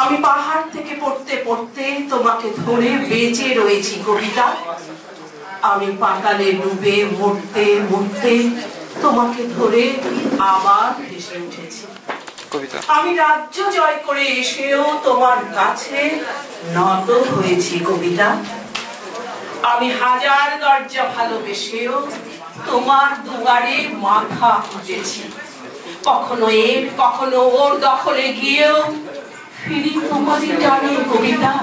Speaker 4: আমি পাহাড় থেকে পড়তে পড়তে তোমাকে ধরে বেঁচে রয়েছি কবিতা। আমি পাতালে ডুবে মরতে মরতে তোমাকে ধরে আবার ভেসে উঠেছি। আমি রাজ্য জয় করে এসেও তোমার কাছে নত হয়েছি কবিতা। আমি হাজার দরজা ভালোবেসেও তোমার দুয়ারে মাথা খুঁজেছি। কখনো এর কখনো ওর দখলে গিয়েও ফিরি তোমারই টানে কবিতা।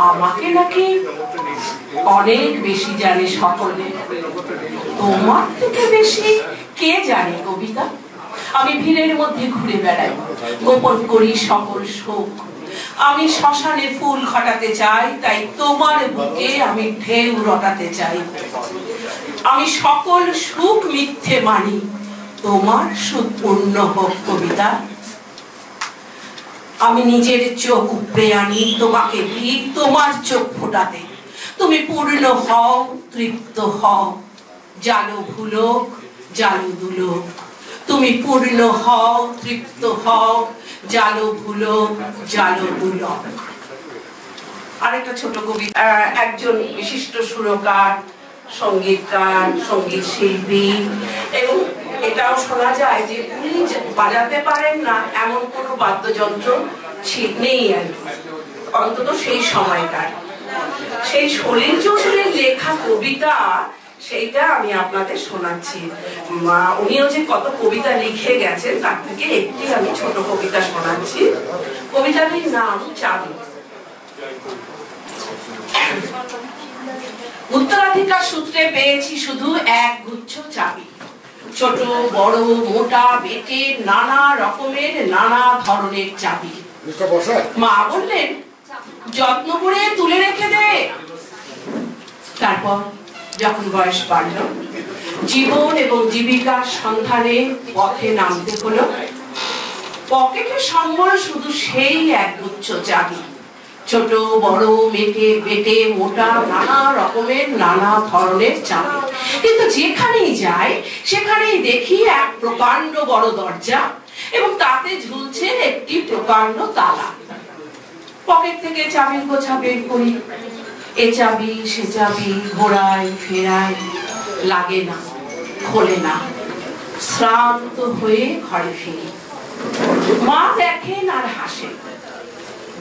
Speaker 4: আমাকে নাকি অনেক বেশি জানে সকলে, তোমার থেকে বেশি কে জানে কবিতা? আমি ভিড়ের মধ্যে ঘুরে বেড়াই, গোপন করি সকল শোক। আমি শ্মশানে ফুল ঘটাতে চাই, তাই তোমার বুকে আমি ঢেউ রটাতে চাই। আমি সকল সুখ মিথ্যে মানি, তোমার সুখ পূর্ণ হোক কবিতা। আমি নিজের চোখ উপড়ে আনি তোমাকে দিই তোমার চোখ ফোটাতে। তুমি পূর্ণ হও, তৃপ্ত হও, জালো ভুলোক জালো দুলোক। তুমি পূর্ণ হও, তৃপ্ত হও, জালো ভুলোক জালো দুলোক। আরেকটা ছোট কবিতা। একজন বিশিষ্ট সুরকার, সঙ্গীতকার, সঙ্গীত শিল্পী, এবং এটাও শোনা যায় যে উনি বাজাতে পারেন না এমন কোনো বাদ্যযন্ত্র নেই আর কি, অন্তত সেই সময়কার। সেই সলিল চৌধুরীর লেখা কবিতা, সেইটা আমি আপনাদের শোনাচ্ছি। উনিও যে কত কবিতা লিখে গেছেন তার থেকে একটি আমি ছোট কবিতা শোনাচ্ছি। কবিতাটির নাম চাবি। উত্তরাধিকার সূত্রে পেয়েছি শুধু এক গুচ্ছ চাবি, ছোট বড় মোটা বেটে নানা রকমের নানা ধরনের চাবি। মা বললেন যত্ন করে তুলে রেখে দে। তারপর যখন বয়স বাড়ল, জীবন এবং জীবিকার সন্ধানে পথে নামতে হলো। পকেটে সম্বল শুধু সেই একগুচ্ছ চাবি, ছোট বড় মেটে বেটে মোটা নানা রকমের নানা ধরনের চাবি। কিন্তু যেখানেই যাই সেখানেই দেখি এক প্রকাণ্ড বড় দরজা এবং তাতে ঝুলছে একটি প্রকাণ্ড তালা। পকেট থেকে চাবির গোছা বের করি, এ চাবি সে চাবি ঘোরাই ফেরাই, লাগে না, খোলে না। শ্রান্ত হয়ে ঘরে ফিরি। মা দেখেন আর হাসেন,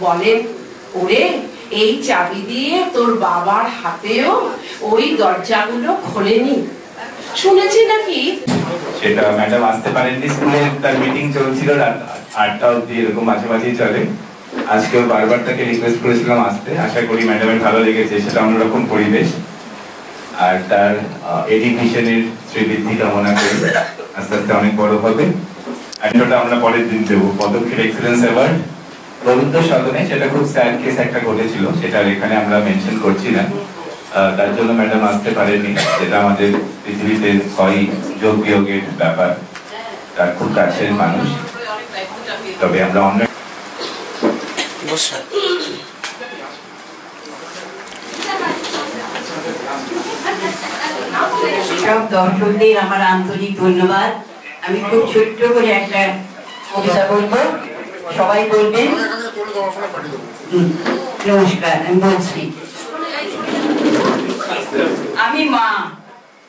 Speaker 4: বলেন ওরে এই চাবি দিয়ে তোর বাবার হাতেও ওই দরজাগুলো খোলেনি, শুনেছি নাকি?
Speaker 12: সেটা ম্যাডাম আসতে পারেননি, স্কুলে তার মিটিং চলছিল, 8টা অবধি এরকম মাঝে মাঝেই চলে। আজকেও বারবার তাকে রিকোয়েস্ট করেছিলাম আসতে, আশা করি ম্যাডামের ভালো লেগেছে, সেটা অন্যরকম পরিবেশ। আর তার এডুকেশনের শ্রীবৃদ্ধি কামনা করি, আস্তে আস্তে অনেক বড় হবে। এটা আমরা পরের দিন দেবো পদক্ষেপ এক্সেলেন্স অ্যাওয়ার্ড রবীন্দ্র সদনে। সেটা খুব স্যাড কেস একটা ঘটেছিল, সেটা এখানে আমরা মেনশন করছি না, তার জন্য ম্যাডাম আসতে পারেননি। যেটা আমাদের পৃথিবীতে হয় যোগ বিয়োগের ব্যাপার, তার খুব কাছের মানুষ। তবে আমরা অন্য
Speaker 15: সব দর্শকদের আমার আন্তরিক ধন্যবাদ। আমি খুব ছোট্ট করে একটা কবিতা বলবো, সবাই বলবেন। নমস্কার, আমি বলছি। আমি মা,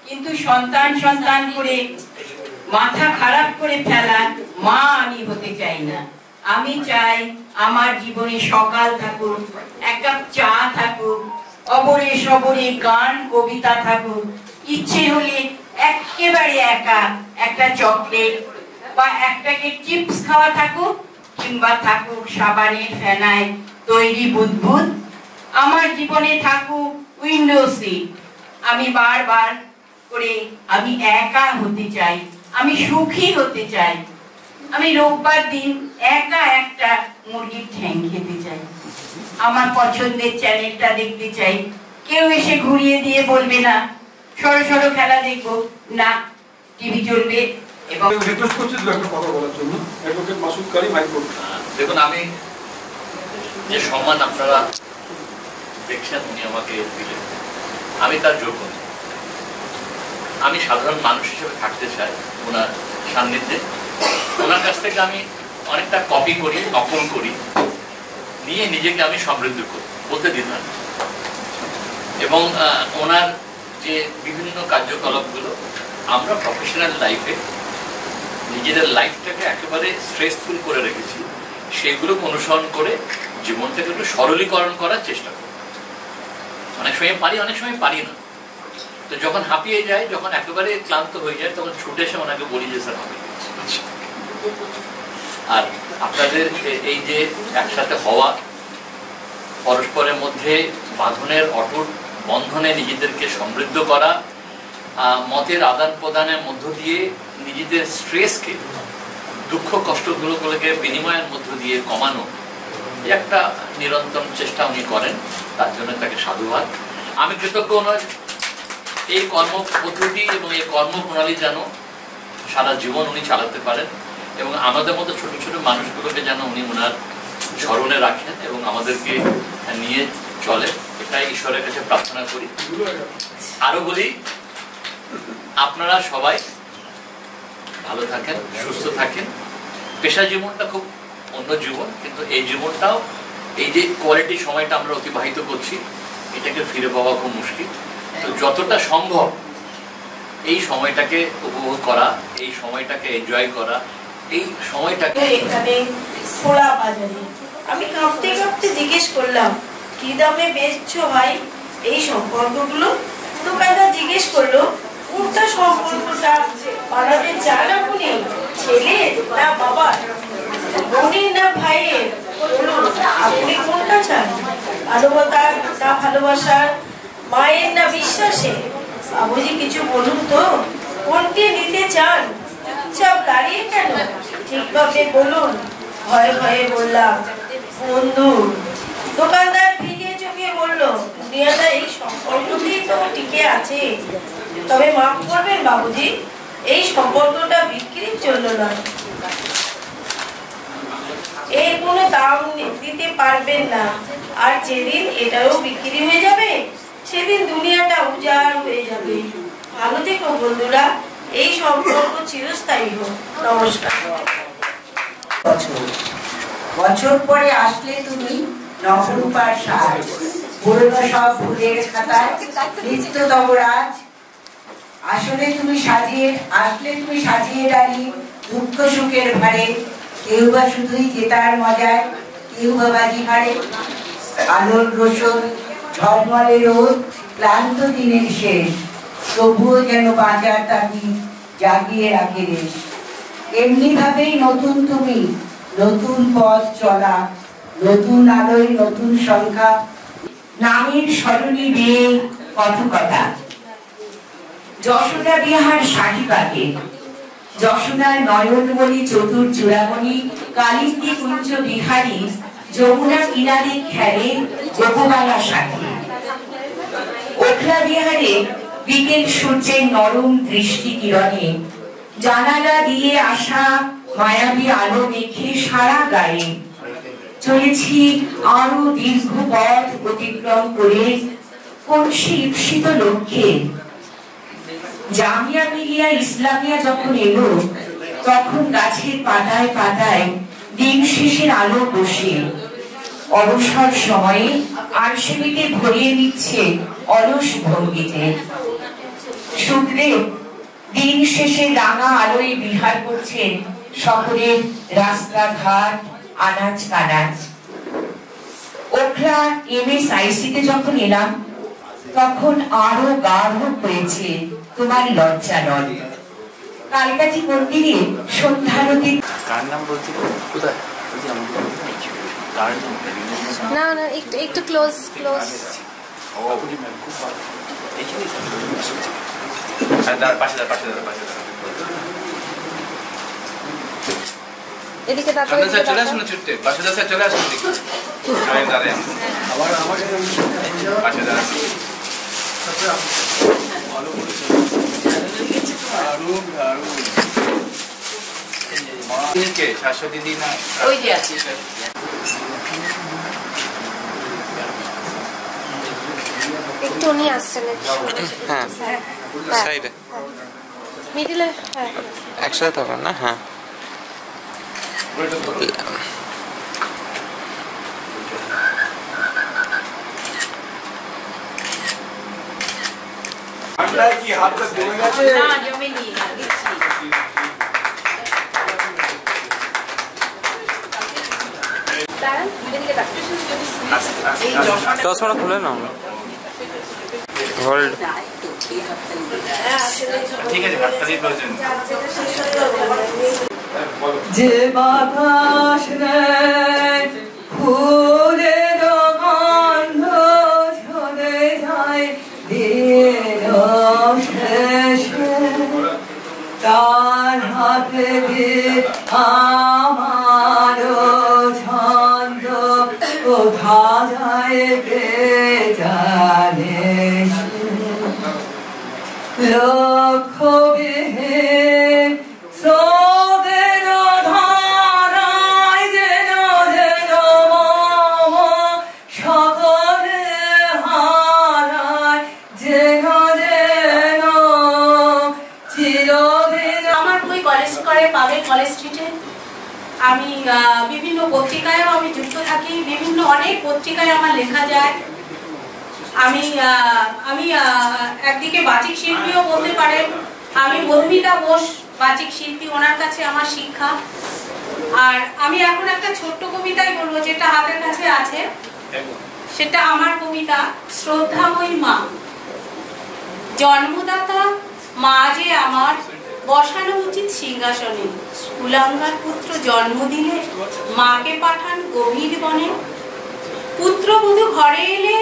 Speaker 15: কিন্তু সন্তান সন্তান করে মাথা খারাপ করে ফেলা মা আমি হতে চাই না। আমি চাই আমার জীবনে সকাল থাকুক, এক কাপ চা থাকুক, অবরে সবরে গান কবিতা থাকুক, ইচ্ছে হলে একেবারে একা একটা চকলেট বা একটাকে চিপস খাওয়া থাকুক, কিংবা থাকুক সাবানের ফেনায় তৈরি বুদবুদ। আমার জীবনে থাকুক উইন্ডো সিট। আমি বারবার করে আমি একা হতে চাই, আমি সুখী হতে চাই। আমি রোববার দিন একা একটা মুরগির ঠ্যাং খেতে চাই, আমার পছন্দের চ্যানেলটা দেখতে চাই। কেউ এসে ঘুরিয়ে দিয়ে বলবে না সরো সরো খেলা দেখবো, না টিভি চলবে। এবং
Speaker 16: দেখুন, আমি যে সম্মান আপনারা দেখছেন উনি আমাকে দিলেন, আমি তার যোগ্য। আমি সাধারণ মানুষ হিসেবে থাকতে চাই ওনার সান্নিধ্যে। ওনার কাছ থেকে আমি অনেকটা কপি করি, নকল করি, নিয়ে নিজেকে আমি সমৃদ্ধ করি, বলতে দিতাম। এবং ওনার যে বিভিন্ন কার্যকলাপগুলো আমরা প্রফেশনাল লাইফে নিজেদের লাইফটাকে একেবারে স্ট্রেসফুল করে রেখেছি, সেগুলোকে অনুসরণ করে জীবনটাকে একটু সরলীকরণ করার চেষ্টা করি। অনেক সময় পারি, অনেক সময় পারি না। তো যখন হাঁপিয়ে যায়, যখন একেবারে ক্লান্ত হয়ে যায়, তখন ছুটে এসে ওনাকে বলি যে স্যার হাঁপিয়ে গেছি। আর আপনাদের এই যে একসাথে হওয়া, পরস্পরের মধ্যে বাঁধনের অটুট বন্ধনে নিজেদেরকে সমৃদ্ধ করা, মতের আদান প্রদানের মধ্য দিয়ে নিজেদের স্ট্রেসকে, দুঃখ কষ্টগুলোকে বিনিময়ের মধ্য দিয়ে কমানো, এই একটা নিরন্তর চেষ্টা উনি করেন। তার জন্য তাকে সাধুবাদ। আমি কৃতজ্ঞ ওনার এই কর্ম পদ্ধতি এবং এই কর্মপ্রণালী যেন সারা জীবন উনি চালাতে পারেন, এবং আমাদের মতো ছোট ছোট মানুষগুলোকে যেন উনি ওনার স্মরণে রাখেন এবং আমাদেরকে নিয়ে চলে। এটাই ঈশ্বরের কাছে প্রার্থনা করি। আরো বলি, আপনারা সবাই ভালো থাকেন, সুস্থ থাকেন। পেশা জীবনটা খুব অন্য জীবন, কিন্তু এই জীবনটাও, এই যে কোয়ালিটি সময়টা আমরা অতিবাহিত করছি, এটাকে ফিরে পাওয়া খুব মুশকিল। তো যতটা সম্ভব এই সময়টাকে উপভোগ করা, এই সময়টাকে এনজয় করা, এই সময়টাকে।
Speaker 17: এখানে খোলা বাজারে আমি কাঁপতে কাঁপতে জিজ্ঞেস করলাম, কি দামে বেচছো ভাই এই সম্পর্কগুলো? দোকানদার জিজ্ঞেস করলো, কোনটা সম্পর্কটা বানাতে চান আপনি? ছেলে না বাবা, বোনের না ভাইয়ের? বলুন আপনি কোনটা চান? মানবতার না ভালোবাসার, মায়ের না বিশ্বাসে? বাবুজি কিছু বলুন তো, কোনটি নিতে চান? চুপচাপ দাঁড়িয়ে কেন? ঠিকভাবে বলুন। ভয়ে ভয়ে বললাম বন্ধু। দোকানদার ভিজে চোখে বলল, দুনিয়াটা এই সম্পর্কতেই তো টিকে আছে। তবে মাফ করবেন বাবুজি, এই সম্পর্কটা বিক্রির জন্য নয়। এর কোনো দাম দিতে পারবেন না। আর যেদিন এটাও বিক্রি হয়ে যাবে, সেদিন দুনিয়াটা উজাড় হয়ে যাবে। ভালো থেকো বন্ধুরা, এই সম্পর্ক চিরস্থায়ী হোক। নমস্কার।
Speaker 15: বছর পরে আসলে তুমি নবরূপার সাজ, পুরনো সব ফুলের খাতায় নিত্য তবরাজ। আসলে তুমি সাজিয়ে ডালি দুঃখ সুখের ভারে। কেউ বা শুধুই জেতার মজায়, কেউ বা বাজি হারে। আলোর রোশন, ঝলমলে রোদ, ক্লান্ত দিনের শেষ, তবুও যেন বাঁচার তাগি জাগিয়ে রাখে রেশ। এমনি ভাবেই নতুন তুমি, নতুন পথ চলা, নতুন আলোয় নতুন সংখ্যা। নামের স্মরণী বেয়ে কথকতা, যশোদা বিহার শাহীবাগে, যশোদার নয়নমণি চতুর চূড়ামণি কালিন্দী কুঞ্জ বিহারী যমুনা কিনারে খেলে গোপবালা সাথে। ওখলা বিহারে বিকেল সূর্যের নরম দৃষ্টি কিরণে জানালা দিয়ে আসা মায়াবী আলো মেখে সারা গায়ে চলেছি আরো দীর্ঘ পথ অতিক্রম করে কোন সে ঈপ্সিত লক্ষ্যে। জামিয়া মিলিয়া ইসলামিয়া যখন এলো তখন গাছের পাতায় পাতায় দিন শেষের আলো বসে অবসর সময়ে আরশিবিকে ভরিয়ে নিচ্ছে অলস ভঙ্গিতে। সুখদেব দিন শেষে রাঙা আলোয় বিহার করছেন শহরের রাস্তাঘাট আনাচ কানাচ। ওখলা MSIC-তে যখন এলাম তখন আরো গাঢ় হয়েছে তোমার লজ্জা নল। কালকাঠি মন্দিরে সন্ধ্যারতি।
Speaker 5: কার নাম বলছি কোথায়?
Speaker 7: না না একটু একটু ক্লোজ ক্লোজ। এদিকে তাকাও, এদিকে
Speaker 6: চলে আসুন ছুটতে, পাশে দাঁড়া চলে আসুন দেখি। আমি দাঁড়াই আবার আমাকে পাশে দাঁড়া। দারুণ দারুণ। কে শাশ্বতী দি না
Speaker 15: ওই যে আছে।
Speaker 7: একটু উনি আসছেন।
Speaker 6: হ্যাঁ সাইডে
Speaker 7: মিডিলে। হ্যাঁ
Speaker 6: একসাথে থাকুন না। হ্যাঁ
Speaker 1: কি হাতটা জমে গেছে?
Speaker 15: না জমেনি, দিচ্ছি।
Speaker 6: 10 মিনিট খুলে না হোল্ড। ঠিক আছে হাততালি প্রয়োজন।
Speaker 4: যে বাতাস নেয় ফুলের গন্ধ ঝরে যায় দিন শেষে, তার হাতে দিয়ে আমার ছন্দ কোথা যায় কে জানে। লক্ষ্য বিহীন স্রোতের ধারায় যেন যেন মম সকলে হারায় যেন যেন চিরদিন।
Speaker 17: আমার বই কলেজ করে পাবে কলেজ স্ট্রিটে। আমি বিভিন্ন পত্রিকায়ও আমি যুক্ত থাকি, বিভিন্ন অনেক পত্রিকায় আমার লেখা যায়। আমি আমি একদিকে বাচিক শিল্পীও বলতে পারেন। আমি মধুমিতা বোস বাচিক শিল্পী, ওনার কাছে আমার শিক্ষা। আর আমি এখন একটা ছোট্ট কবিতাই বলবো যেটা হাতের কাছে আছে, সেটা আমার কবিতা শ্রদ্ধাময়ী মা। জন্মদাতা মা যে আমার বসানো উচিত সিংহাসনে, কুলাঙ্গার পুত্র জন্ম দিলে মাকে পাঠান গভীর বনে। পুত্রবধূ ঘরে এলে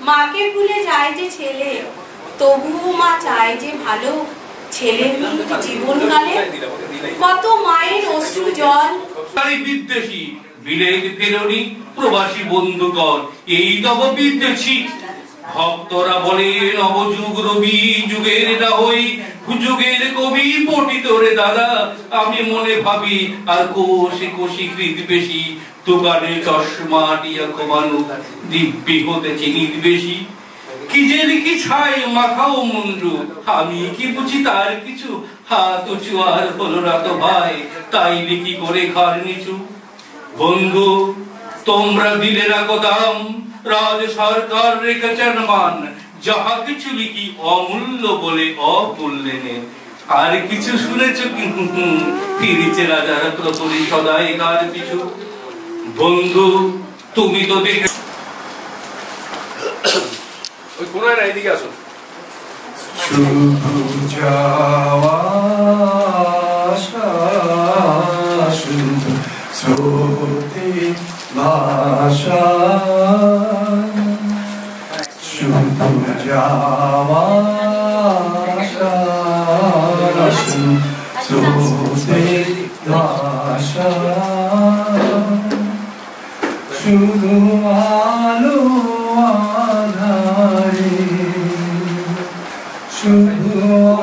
Speaker 17: মাকে ভুলে যায় যে ছেলে, তবুও মা চায় যে ভালো। ছেলের জীবনকালে কত মায়ের অশ্রু জল।
Speaker 14: বিদ্বেষী বিলেত ফেরনি প্রবাসী বন্ধুগণ এই তব বিদ্বেষী। ভক্তরা বলে নবযুগ রবি যুগের না হই যুগের কবি পঠিত রে দাদা। আমি মনে ভাবি আর কোষে কোষি কৃত বেশি, দোকানে চশমা টিয়া কমানো দিব্যি হতেছে নির্বেশী। কি যে লিখি ছাই মাথাও মুন্ডু, আমি কি বুঝি তার কিছু। হাত উঁচু আর হলো না তো ভাই, তাই লিখি করে ঘর নিচু। বন্ধু তোমরা দিলে না কদাম, রাজ সরকার রেখেছেন মান। যাহা কিছু লিখি অমূল্য বলে অমূল্যে নেন। আর কিছু শুনেছ কি ফিরিছে রাজার প্রহরী সদাই গার পিছু। বন্ধু তুমি তো দেখে
Speaker 6: ওই কোন এইদিকে আসো।
Speaker 8: শুধু যাওয়া শুধু স্রোতে ভাষা, শুধু যাওয়া স্রোতের ভাষা শুধু আলো আধারে শুধু